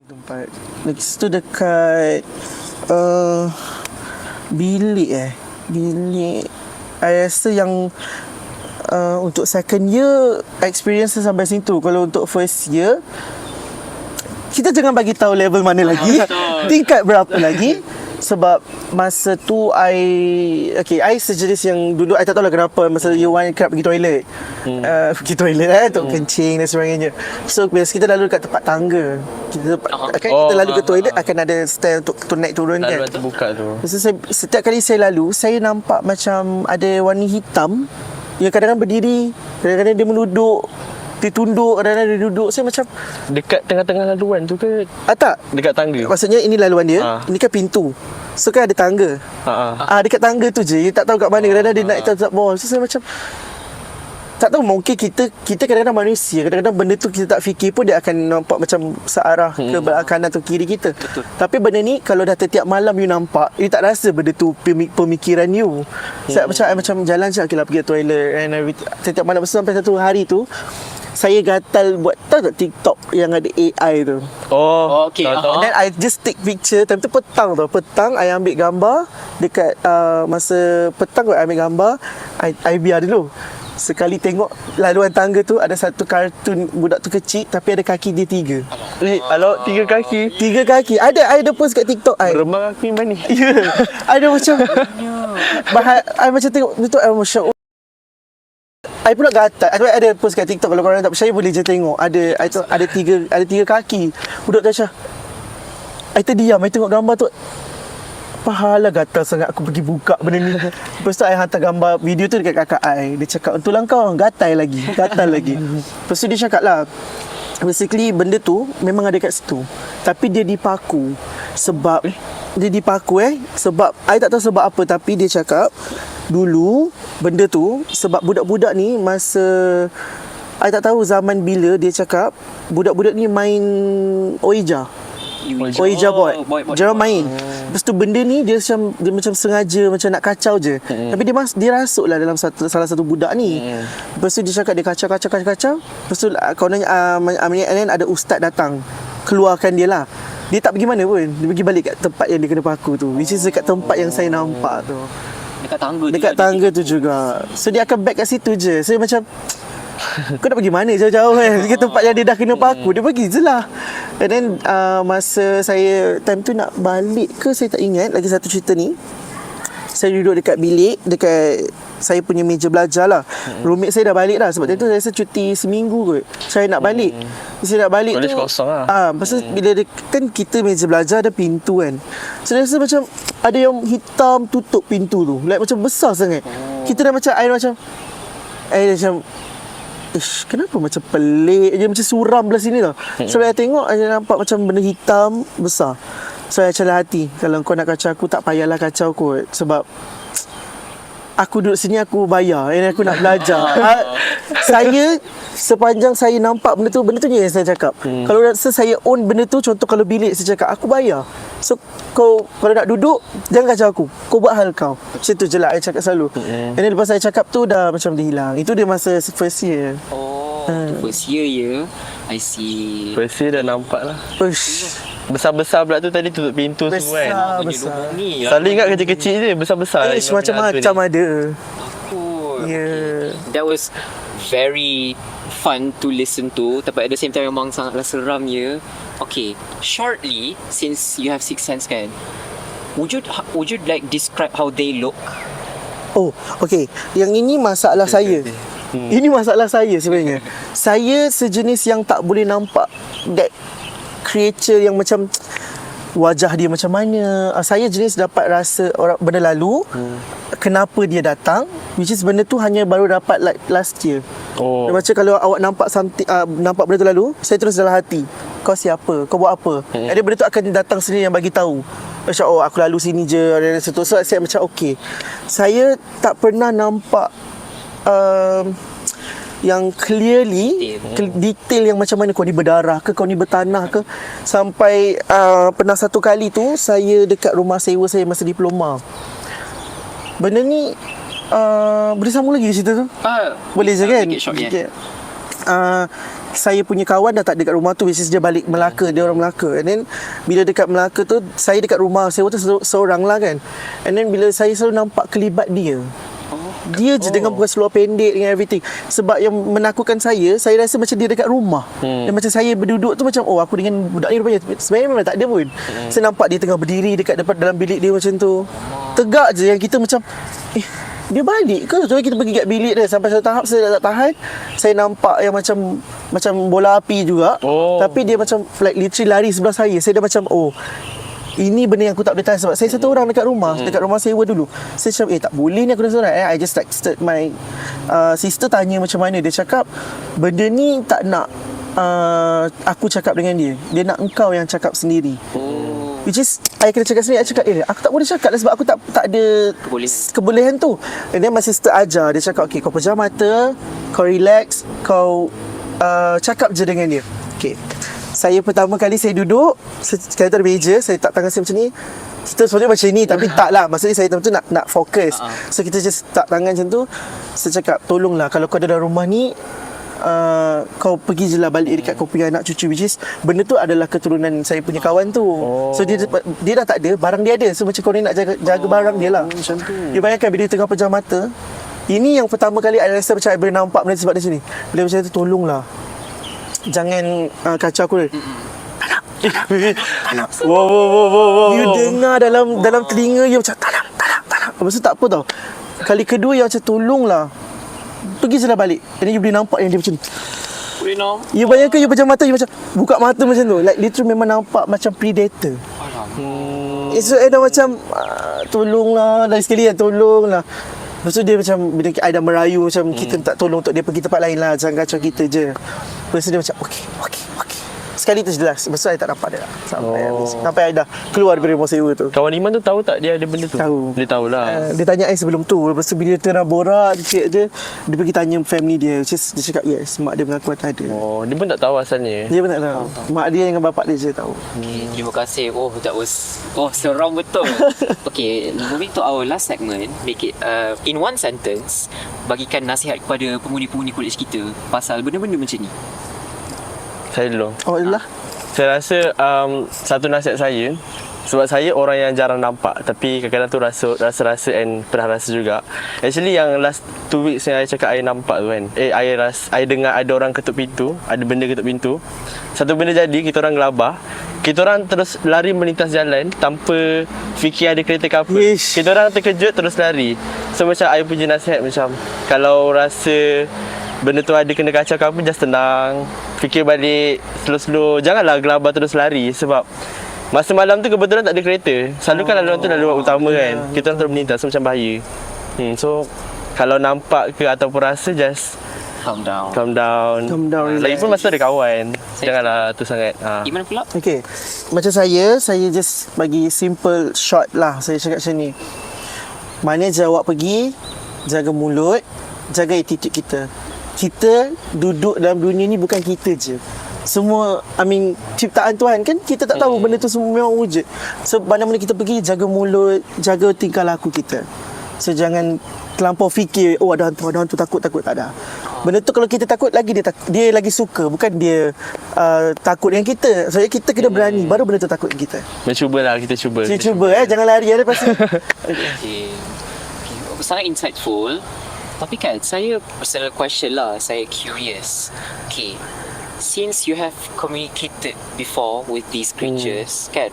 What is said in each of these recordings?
Tempat next tu dekat bilik bilik I rasa yang untuk second year experience sampai situ. Kalau untuk first year kita jangan bagi tahu level mana lagi, tingkat berapa lagi. Sebab masa tu I sejenis yang dulu I tak tahulah kenapa masa year 1 kerap pergi toilet. Pergi toilet untuk kencing dan sebagainya. So bila kita lalu dekat tempat tangga, kita lalu ke toilet akan ada stair untuk naik turun kan. Laluan terbuka tu. So, setiap kali saya lalu, saya nampak macam ada warna hitam yang kadang-kadang berdiri, kadang-kadang dia menuduk, dia tunduk, kadang-kadang dia duduk. Saya macam Dekat tengah-tengah laluan tu ke? tak, Dekat tangga? maksudnya ini laluan dia, ini kan pintu. So kan ada tangga. Dekat tangga tu je, tak tahu kat mana. Kadang-kadang dia naik tak bawah. So saya macam tak tahu, mungkin kita kadang-kadang manusia, kadang-kadang benda tu kita tak fikir pun dia akan nampak macam searah ke belah kanan atau kiri kita. Betul. Tapi benda ni kalau dah setiap malam you nampak, you tak rasa benda tu pemikiran you. Saya macam jalan je, okay lah pergi toilet and everything. Setiap malam sampai satu hari tu saya gatal buat, tahu tak TikTok yang ada AI tu. Oh, okay. tahu. And then I just take picture. Time tu petang I ambil gambar dekat masa petang I ambil gambar, I biar dulu. Sekali tengok laluan tangga tu ada satu kartun budak tu kecil tapi ada kaki dia 3. Kalau 3 kaki. 3 kaki. I ada post kat TikTok I. Remang kaki mana ni? Ya. Ada macam I macam tengok betul I macam I pula gatal. Ada post kat TikTok, kalau korang tak percaya boleh je tengok. Ada tiga kaki. Budak Tasha. I terdiam, I tengok gambar tu. Pahala gatal sangat aku pergi buka benda ni. Lepas tu I hantar gambar video tu dekat kakak I. Dia cakap, "Entahlah kau, gatal lagi." Lepas tu dia cakap lah, basically benda tu memang ada kat situ, tapi dia dipaku. Sebab dia dipaku sebab I tak tahu sebab apa, tapi dia cakap dulu benda tu sebab budak-budak ni masa I tak tahu zaman bila, dia cakap budak-budak ni main Ouija board. Dia main. Lepas tu benda ni dia macam sengaja macam nak kacau je. Tapi dia rasuk lah dalam salah satu budak ni. Lepas tu dia cakap dia kacau. Lepas tu kononnya ada ustaz datang, keluarkan dia lah. Dia tak pergi mana pun. Dia pergi balik kat tempat yang dia kena paku tu, which is dekat tempat yang saya nampak tu. Dekat tangga tu juga. So dia akan back kat situ je. Saya macam kau nak pergi mana jauh-jauh kan? Ke tempat yang dia dah kena paku, dia pergi je lah. And then masa saya time tu nak balik ke, saya tak ingat lagi satu cerita ni. Saya duduk dekat bilik, dekat saya punya meja belajar lah. Roommate saya dah balik dah. Sebab tu saya rasa cuti seminggu kot. Saya nak balik. Saya nak balik College tu kosong lah. pasal bila kan kita meja belajar ada pintu kan. Saya rasa macam ada yang hitam tutup pintu tu, like macam besar sangat. Kita dah macam macam kenapa macam pelik je, macam suram belah sini tau. So saya tengok, saya nampak macam benda hitam besar. So saya cakap hati, kalau kau nak kacau aku, tak payahlah kacau kot. Sebab aku duduk sini, aku bayar and aku nak belajar. Saya sepanjang saya nampak benda tu je yang saya cakap. Kalau rasa saya own benda tu, contoh kalau bilik, saya cakap aku bayar. So kau kalau nak duduk, jangan kacau aku, kau buat hal kau. Macam tu je lah saya cakap selalu. And then lepas saya cakap tu dah macam dia hilang. Itu dia masa first year. First year I see. First year dah nampak lah. Uish, Besar-besar pula tu tadi tutup pintu semua kan. besar. Selalu ingat kecil-kecil je, besar-besar. Macam-macam ada. That was very fun to listen to, tapi at the same time memang sangatlah seram ya. Okay, shortly, since you have sixth sense kan, would you like describe how they look? Oh, okay. Yang ini masalah saya. Ini masalah saya sebenarnya. Saya sejenis yang tak boleh nampak that creature yang macam wajah dia macam mana. Saya jenis dapat rasa orang benda lalu, kenapa dia datang, which is benda tu hanya baru dapat like last year. Macam kalau awak nampak something, nampak benda tu lalu, saya terus dalam hati, kau siapa? Kau buat apa? Ada benda tu akan datang sendiri yang bagi tahu. Macam aku lalu sini je, ada sesuatu. So saya macam okay. Saya tak pernah nampak yang clearly detail yang macam mana kau ni berdarah ke, kau ni bertanah ke. Sampai pernah satu kali tu saya dekat rumah sewa saya masa diploma. Benda ni boleh sambung lagi cerita tu? Boleh je kan? saya punya kawan dah tak dekat rumah tu, which is dia balik Melaka, dia orang Melaka. And then bila dekat Melaka tu, saya dekat rumah sewa tu seorang lah kan. And then bila saya selalu nampak kelibat dia, dia je dengan pakai seluar pendek dengan everything. Sebab yang menakutkan saya rasa macam dia dekat rumah. Dan macam saya berduduk tu macam, oh aku dengan budak ni rupanya. Sebenarnya memang tak ada pun. Saya nampak dia tengah berdiri dekat dalam bilik dia macam tu. Tegak je, yang kita macam, dia balik ke? So kita pergi kat bilik dia. Sampai satu tahap saya tak tahan. Saya nampak yang macam bola api juga. Tapi dia macam like literally lari sebelah saya. Saya dah macam, ini benda yang aku tak boleh tahan. Sebab saya satu orang dekat rumah. Dekat rumah sewa dulu. Saya macam, tak boleh ni aku dah seorang. I just texted my sister, tanya macam mana. Dia cakap, benda ni tak nak aku cakap dengan dia. Dia nak engkau yang cakap sendiri. Which is, I kena cakap sendiri. I cakap, aku tak boleh cakap lah sebab aku tak ada kebolehan tu. And then my sister ajar. Dia cakap, okay, kau pejam mata, kau relax, kau cakap je dengan dia. Okay. Saya pertama kali saya duduk, sekali tu ada meja, saya tak tangan saya macam ni. Kita sebenarnya macam ni, tapi tak lah. Maksudnya saya tu nak fokus. So kita just tak tangan macam tu. Saya cakap, tolonglah kalau kau ada dalam rumah ni, kau pergi je lah balik dekat kau punya anak cucu. Which is, benda tu adalah keturunan saya punya kawan tu. So dia dah tak ada, barang dia ada. So macam kau ni nak jaga barang dia lah. Macam tu. Dia bayangkan bila dia tengah pejam mata. Ini yang pertama kali I rasa macam I boleh nampak benda sebab dia sini. Bila macam tu, tolonglah, jangan kacau aku ni. Tak nak. Wow. You dengar dalam telinga you macam tak nak. Lepas tu tak apa tau. Kali kedua yang macam, tolonglah, pergi je lah balik. And then you boleh nampak yang dia macam ni. Boleh no? You bayangkan you pejam mata, you macam buka mata macam tu. Like literally memang nampak macam predator. So I dah macam, tolonglah. Lagi sekali tolonglah. Lepas tu dia macam, bila I dah merayu macam, kita tak tolong untuk dia pergi tempat lain lah, jangan kacau kita je. Lepas tu dia macam, okay. Sekali tu jelas. Lepas tu I tak nampak dia lah. Sampai I dah keluar dari rumah sewa tu. Kawan Iman tu tahu tak dia ada benda tu? Tahu. Dia tahulah. Dia tanya I sebelum tu. Lepas tu bila dia tengah borak sikit je, dia pergi tanya family dia. Dia cakap yes, mak dia mengaku tak ada. Dia pun tak tahu asalnya. Dia pun tak tahu. Mak dia dengan bapak dia je tahu. Okay, terima kasih. That was seram betul. Okay, moving to our last segment. Make it in one sentence, bagikan nasihat kepada pengundi-pengundi college kita pasal benda-benda macam ni. Saya dulu. Allah. Saya rasa satu nasihat saya, sebab saya orang yang jarang nampak, tapi kadang-kadang tu rasa and pernah rasa juga. Actually yang last 2 weeks yang saya cakap saya nampak tu kan, I dengar ada orang ketuk pintu, ada benda ketuk pintu. Satu benda jadi, kita orang gelabah. Kita orang terus lari melintas jalan tanpa fikir ada kereta ke apa. Kita orang terkejut terus lari. So macam I punya nasihat macam, kalau rasa benda tu ada kena kacau ke apa, just tenang, fikir balik slow-slow. Janganlah gelabah terus lari. Sebab masa malam tu kebetulan tak ada kereta. Selalu kan laluan tu laluan utama kan. Kita orang terus melintas, so macam bahaya. So kalau nampak ke ataupun rasa, just Calm down. Lagipun masa ada kawan, janganlah tu sangat. Iman pula? Okay. Macam saya just bagi simple short lah. Saya cakap macam ni. Mana je awak pergi, jaga mulut, jaga attitude kita. Kita duduk dalam dunia ni bukan kita je. Semua, ciptaan Tuhan kan, kita tak tahu benda tu semua memang wujud. So mana-mana kita pergi, jaga mulut, jaga tingkah laku kita. So jangan terlampau fikir, ada hantu takut tak ada. Benda tu kalau kita takut lagi, dia lagi suka, bukan dia takut dengan kita. So kita kena berani, baru benda tu takut kita. Kita cuba. Jangan lari lepas tu. Okay. Sangat insightful. Tapi kan, saya personal question lah, saya curious. Okay, since you have communicated before with these creatures, kan,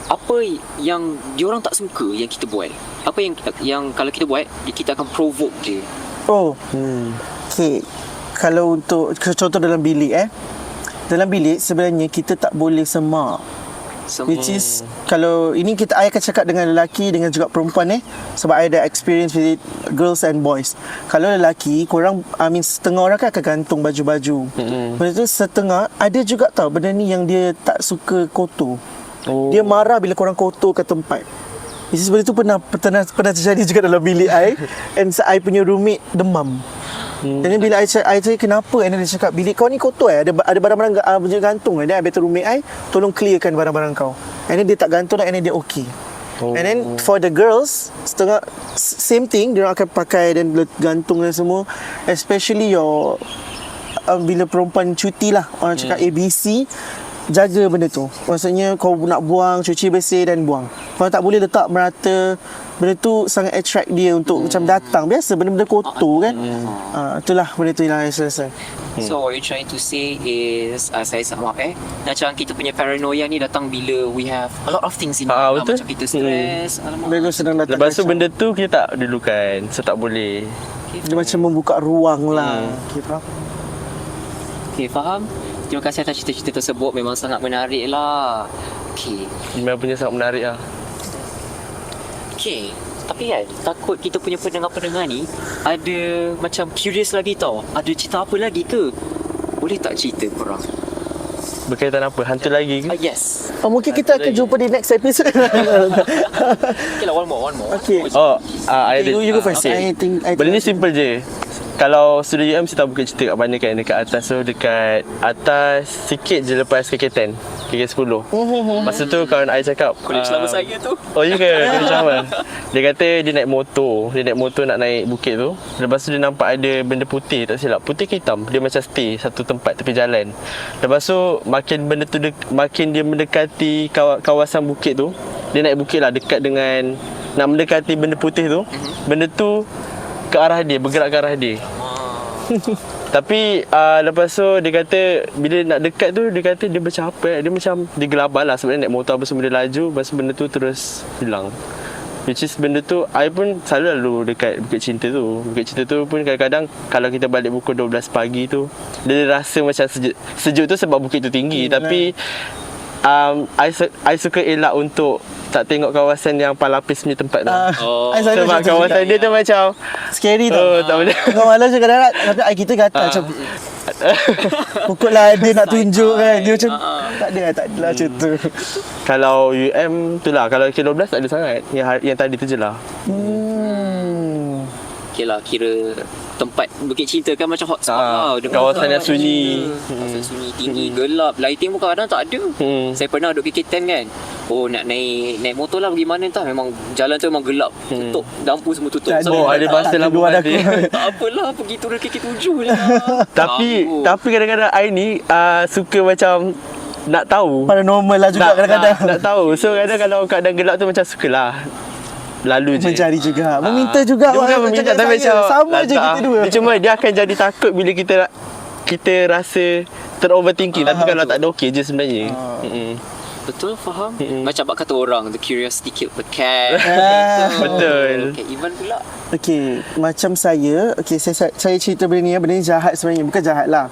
apa yang diorang tak suka yang kita buat? Apa yang kalau kita buat, kita akan provoke dia? Okay, kalau untuk contoh dalam bilik dalam bilik sebenarnya kita tak boleh semak. Which is, kalau ini I akan cakap dengan lelaki dengan juga perempuan sebab I ada experience with girls and boys. Kalau lelaki, korang, setengah orang kan akan gantung baju-baju. Lepas tu setengah, ada juga tau benda ni yang dia tak suka kotor. Dia marah bila korang kotor ke tempat. Which is, benda tu pernah terjadi juga dalam bilik I. And I punya roommate demam. Dan bila I cakap kenapa, and dia cakap, bilik kau ni kotor ada barang-barang baju gantung. And then I betul roommate I, tolong clearkan barang-barang kau. And then dia tak gantung, and then dia okay. And then for the girls, setengah same thing, dia akan pakai dan gantung dan semua, especially your bila perempuan cuti lah, orang cakap ABC, jaga benda tu. Maksudnya kau nak buang, cuci bersih dan buang. Kau tak boleh letak merata. Benda tu sangat attract dia untuk macam datang. Biasa benda-benda kotor kan. Itulah benda tu yang saya rasa. So what you're trying to say is saya maaf macam kita punya paranoia ni datang bila we have a lot of things in mind. Betul. Macam kita stress. Benda tu sedang datang. Lepas tu kacau. benda tu kita tak dulukan. So tak boleh. Dia macam membuka ruang lah. Okay, faham? Okay, faham? Terima kasih atas cerita-cerita tersebut. Memang sangat menarik lah. Okay. Memang punya sangat menarik lah. Okay. Tapi kan, takut kita punya pendengar-pendengar ni ada macam curious lagi tau. Ada cerita apa lagi ke? Boleh tak cerita korang? Berkaitan apa? Hantu lagi ke? Yes. Mungkin kita akan jumpa di next episode. Okay lah, one more. Okay. You go first. Okay. Benda ni simple je. Kalau student UM saya tahu buka cerita kat mana kan, dekat atas. So dekat atas sikit je lepas KK10, KK10. Masa tu kawan I cakap College lama saya tu. Oh ya ke? College lama. Dia kata dia naik motor. Dia naik motor nak naik bukit tu. Lepas tu dia nampak ada benda putih, tak silap. Putih ke hitam. Dia macam stay satu tempat tepi jalan. Lepas tu makin benda tu makin dia mendekati kawasan bukit tu, dia naik bukit lah dekat dengan nak mendekati benda putih tu. Benda tu ke arah dia, bergerak ke arah dia. Tapi lepas tu dia kata bila nak dekat tu dia kata dia macam apa, dia macam dia gelabah lah sebenarnya naik motor apa semua dia laju. Lepas tu benda tu terus hilang. Which is benda tu I pun selalu lalu dekat Bukit Cinta tu. Bukit Cinta tu pun kadang-kadang kalau kita balik pukul 12 pagi tu, dia rasa macam sejuk tu sebab bukit tu tinggi. Tapi I suka elak untuk tak tengok kawasan yang Palapis punya tempat tu. Sebab kawasan dia tu macam scary tau. tak boleh. Kau malam je kadang-kadang, tapi kita gatal macam pukul lah dia nak tunjuk kan. Dia macam tak ada lah macam tu. Kalau UM tu lah, kalau K12 tak ada sangat. Yang tadi tu je lah. Okay lah, kira tempat Bukit Cinta kan macam hotspot lah. Kawasan yang sunyi. Kawasan sunyi, tinggi, gelap. Lighting pun kadang tak ada. Saya pernah duduk KK10 kan. Oh, nak naik motor lah pergi mana entah. Memang jalan tu memang gelap. Tutup, lampu semua tutup. Ada basta lampu mati. Tak apalah, pergi turun KK7 je lah. Tapi kadang-kadang I ni suka macam nak tahu. Paranormal lah juga kadang-kadang. Nak tahu. So kadang kalau keadaan gelap tu macam sukalah lalu je. Mencari juga. Meminta juga. Dia bukan meminta tapi macam sama je kita dua. Dia cuma dia akan jadi takut bila kita rasa teroverthinking. Tapi kalau tak ada okey je sebenarnya. Betul, faham? Macam apa kata orang, the curiosity killed the cat. Betul. Okay, Ivan pula. Okay, macam saya cerita benda ni. Benda ni jahat sebenarnya. Bukan jahat lah.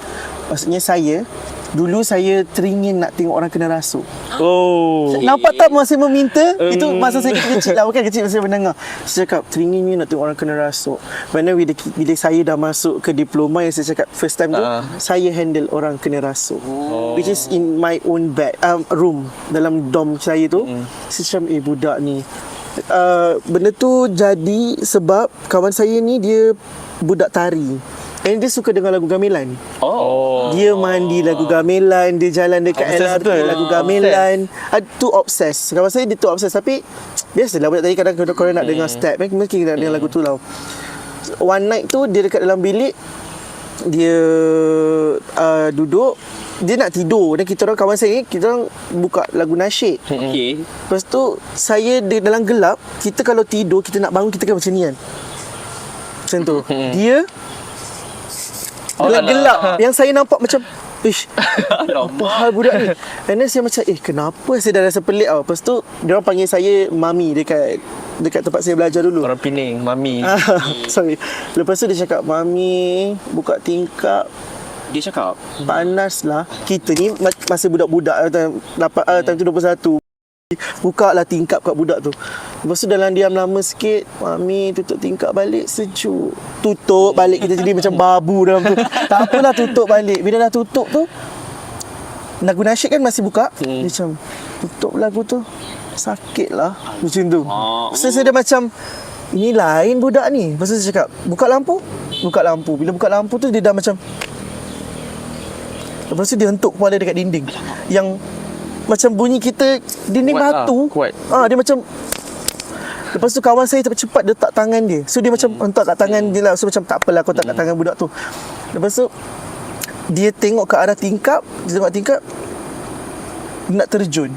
Maksudnya dulu saya teringin nak tengok orang kena rasuk. Nampak tak masa meminta? Itu masa saya kecil lah. Bukan kecil, masa saya mendengar. Saya cakap, teringin nak tengok orang kena rasuk. Mana bila saya dah masuk ke diploma yang saya cakap first time tu, saya handle orang kena rasuk. Which is in my own room. Dalam dorm saya tu. Saya macam, budak ni. Benda tu jadi sebab kawan saya ni dia budak tari. And dia suka dengar lagu gamelan. Dia mandi lagu gamelan, dia jalan dekat LRT lagu gamelan. Tu obses. Kawan saya dia tu obses. Tapi biasalah budak tadi kadang korang nak dengar step. Mungkin kita nak dengar lagu tu lah. One night tu dia dekat dalam bilik, dia duduk, dia nak tidur. Dan kita orang kawan saya ni, kita orang buka lagu nasyid. Okay. Lepas tu saya dalam gelap, kita kalau tidur kita nak bangun kita kan macam ni kan. Macam tu. Dia dalam gelap yang saya nampak macam apa hal budak ni. And then saya macam kenapa saya dah rasa pelik tau. Lepas tu dia orang panggil saya mami dekat tempat saya belajar dulu. Orang Pening, mami. Sorry. Lepas tu dia cakap, mami buka tingkap. Dia cakap Panas lah. Kita ni masa budak-budak time tu 21. Buka lah tingkap kat budak tu. Lepas tu dalam diam lama sikit, mami tutup tingkap balik, sejuk. Tutup balik, kita jadi macam babu dalam tu. Tak apalah, tutup balik. Bila dah tutup tu, lagu nasyid kan masih buka. Dia macam, tutup lagu tu, sakit lah. Macam tu. Lepas tu saya dah macam, ini lain budak ni. Lepas tu saya cakap, buka lampu. Buka lampu. Bila buka lampu tu, dia dah macam, lepas tu dia hentuk kepala dekat dinding. Yang macam bunyi kita dinding kuat batu. Kuat. Dia macam. Lepas tu kawan saya cepat letak tangan dia. So dia macam hentak kat tangan dia lah. So macam tak apalah, kau tak kat tangan budak tu. Lepas tu dia tengok ke arah tingkap, dia tengok tingkap, dia nak terjun.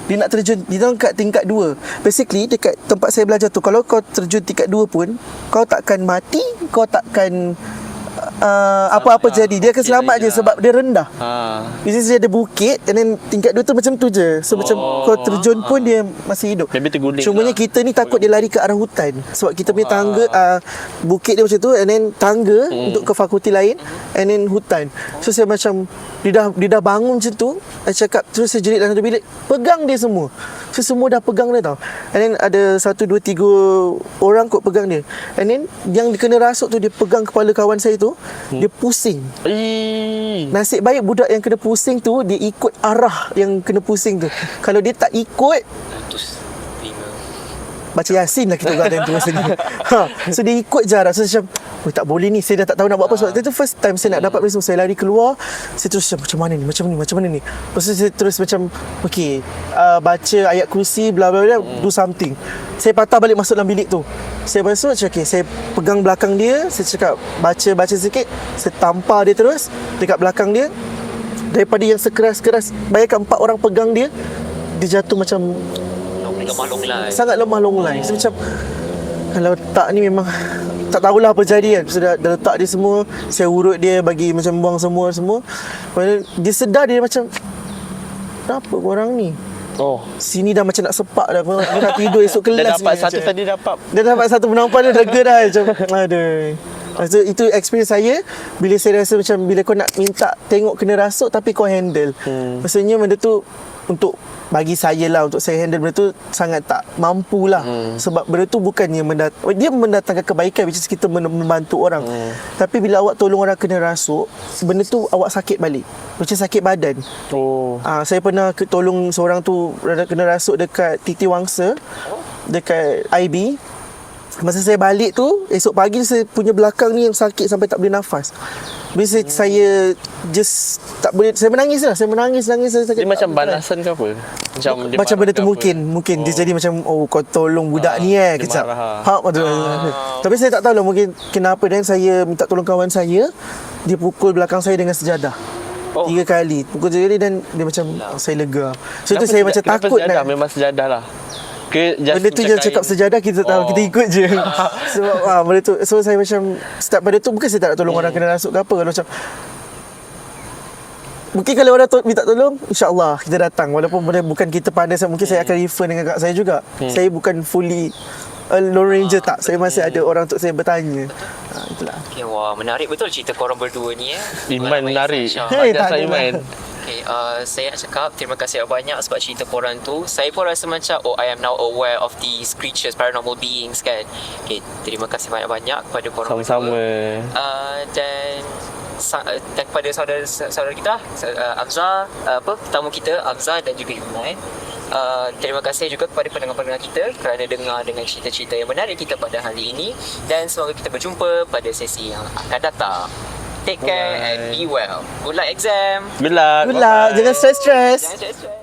Dia nak terjun, dia tengok kat tingkat 2. Basically dekat tempat saya belajar tu, kalau kau terjun tingkat 2 pun, kau takkan mati, kau takkan apa-apa jadi. Dia akan selamat je sebab dia rendah. Biasanya dia ada bukit, and then tingkat 2 tu macam tu je. So macam kau terjun pun dia masih hidup. Maybe terguling Cumanya lah. kita ni takut dia lari ke arah hutan. Sebab kita punya tangga, bukit dia macam tu, and then tangga untuk ke fakulti lain, and then hutan. So saya macam dia dah bangun macam tu, saya cakap, terus saya jerit dalam satu bilik, pegang dia semua. So semua dah pegang dia tau. And then ada 1, 2, 3 orang kot pegang dia. And then yang dia kena rasuk tu, dia pegang kepala kawan saya tu, dia pusing. Nasib baik budak yang kena pusing tu, dia ikut arah yang kena pusing tu. Kalau dia tak ikut, baca Yasin lah kita orang time tu rasanya. So dia ikut jarak. So saya macam, tak boleh ni, saya dah tak tahu nak buat apa. Sebab itu first time saya nak dapat benda semua. Saya lari keluar, saya terus macam mana ni, macam mana ni. Lepas tu saya terus macam, okay, baca ayat kursi, bla bla bla, do something. Saya patah balik masuk dalam bilik tu. Saya masuk, okay, saya pegang belakang dia, saya cakap baca sikit, saya tampar dia terus dekat belakang dia. Daripada yang sekeras-keras, bayangkan 4 orang pegang dia, dia jatuh macam lemah long life. Sangat lemah long life. So, macam kalau tak ni memang tak tahulah apa jadi kan. So, dah letak dia semua, saya urut dia, bagi macam buang semua. Lepas dia sedar, dia macam, kenapa korang ni? Sini dah macam nak sepak dah. Dia nak tidur esok kelas. Dah dapat ni, satu macam. tadi dapat. Dia dapat satu penampan, dia lega dah. Macam, aduh. So, itu experience saya. Bila saya rasa macam, bila kau nak minta tengok kena rasuk, tapi kau handle. Maksudnya benda tu, untuk bagi saya lah, untuk saya handle benda tu sangat tak mampu lah. Sebab benda tu bukannya dia mendatangkan kebaikan, which is kita membantu orang. Tapi bila awak tolong orang kena rasuk, benda tu awak sakit balik, macam sakit badan. Saya pernah tolong seorang tu kena rasuk dekat Titi Wangsa, dekat IB. Masa saya balik tu, esok pagi saya punya belakang ni yang sakit sampai tak boleh nafas. Bila saya just tak boleh, saya menangis lah. Saya menangis. Saya sakit. Dia macam balasan ke apa? Macam benda tu mungkin dia jadi macam, kau tolong budak ni kejap. Tapi saya tak tahu lah mungkin kenapa. Dan saya minta tolong kawan saya, dia pukul belakang saya dengan sejadah 3 kali. Pukul 3 kali, dan dia macam saya lega. So itu saya macam takut sejadah? nak. Memang sejadah lah. Benda tu je cakap sejadah, kita tahu, kita ikut je. Sebab benda tu. So saya macam start pada tu, bukan saya tak nak tolong orang kena rasuk ke apa. Kalau macam, mungkin kalau orang minta tolong, insyaAllah kita datang. Walaupun bukan kita pandai, mungkin saya akan refer dengan kak saya juga. Saya bukan fully Lone Ranger, tak. Saya masih ada orang untuk saya bertanya. Itulah. Okay, wah, menarik betul cerita korang berdua ni. Iman menarik. Tak ada Iman. Okay, saya nak cakap terima kasih banyak sebab cerita korang tu. Saya pun rasa macam, I am now aware of these creatures, paranormal beings kan. Okay, terima kasih banyak-banyak kepada korang Sama-sama. berdua. Dan kepada saudara kita, Amza, tetamu kita Amza dan juga Iman. Terima kasih juga kepada pendengar-pendengar kita kerana dengar dengan cerita-cerita yang menarik kita pada hari ini. Dan semoga kita berjumpa pada sesi yang akan datang. Take care and be well. Good luck exam. Good luck. Jangan stress. Jangan stress.